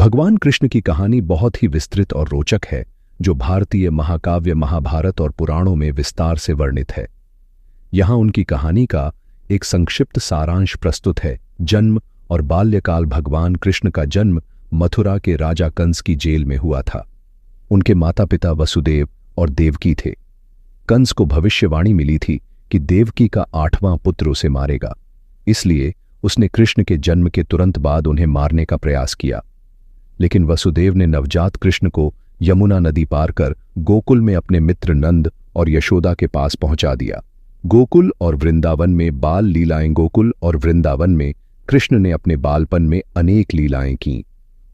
भगवान कृष्ण की कहानी बहुत ही विस्तृत और रोचक है, जो भारतीय महाकाव्य महाभारत और पुराणों में विस्तार से वर्णित है। यहाँ उनकी कहानी का एक संक्षिप्त सारांश प्रस्तुत है। जन्म और बाल्यकाल। भगवान कृष्ण का जन्म मथुरा के राजा कंस की जेल में हुआ था। उनके माता पिता वसुदेव और देवकी थे। कंस को भविष्यवाणी मिली थी कि देवकी का 8वां पुत्र उसे मारेगा, इसलिए उसने कृष्ण के जन्म के तुरंत बाद उन्हें मारने का प्रयास किया। लेकिन वसुदेव ने नवजात कृष्ण को यमुना नदी पार कर गोकुल में अपने मित्र नंद और यशोदा के पास पहुंचा दिया। गोकुल और वृंदावन में बाल लीलाएं। गोकुल और वृंदावन में कृष्ण ने अपने बालपन में अनेक लीलाएं की।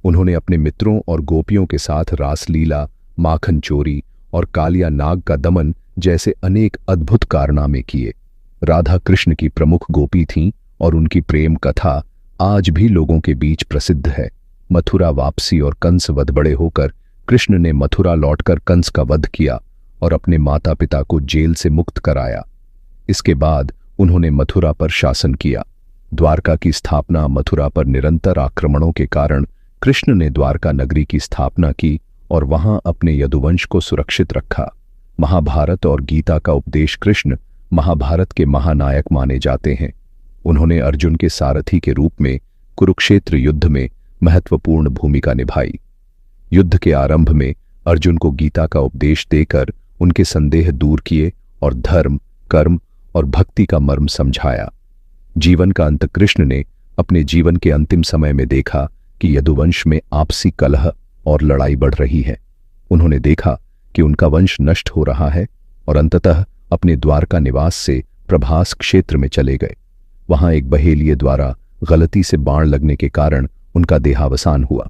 उन्होंने अपने मित्रों और गोपियों के साथ रासलीला, माखन चोरी और कालिया नाग का दमन जैसे अनेक अद्भुत कारनामे किए। राधा कृष्ण की प्रमुख गोपी थीं और उनकी प्रेम कथा आज भी लोगों के बीच प्रसिद्ध है। मथुरा वापसी और कंस वध। बड़े होकर कृष्ण ने मथुरा लौटकर कंस का वध किया और अपने माता पिता को जेल से मुक्त कराया। इसके बाद उन्होंने मथुरा पर शासन किया। द्वारका की स्थापना। मथुरा पर निरंतर आक्रमणों के कारण कृष्ण ने द्वारका नगरी की स्थापना की और वहां अपने यदुवंश को सुरक्षित रखा। महाभारत और गीता का उपदेश। कृष्ण महाभारत के महानायक माने जाते हैं। उन्होंने अर्जुन के सारथी के रूप में कुरुक्षेत्र युद्ध में महत्वपूर्ण भूमिका निभाई। युद्ध के आरंभ में अर्जुन को गीता का उपदेश देकर उनके संदेह दूर किए और धर्म, कर्म और भक्ति का मर्म समझाया। जीवन का अंत। कृष्ण ने अपने जीवन के अंतिम समय में देखा कि यदुवंश में आपसी कलह और लड़ाई बढ़ रही है। उन्होंने देखा कि उनका वंश नष्ट हो रहा है और अंततः अपने द्वारका निवास से प्रभास क्षेत्र में चले गए। वहां एक बहेलिये द्वारा गलती से बाण लगने के कारण उनका देहावसान हुआ।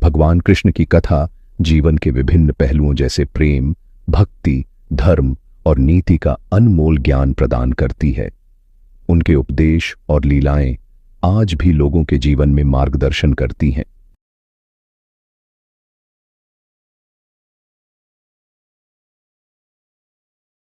भगवान कृष्ण की कथा जीवन के विभिन्न पहलुओं जैसे प्रेम, भक्ति, धर्म और नीति का अनमोल ज्ञान प्रदान करती है। उनके उपदेश और लीलाएं आज भी लोगों के जीवन में मार्गदर्शन करती हैं।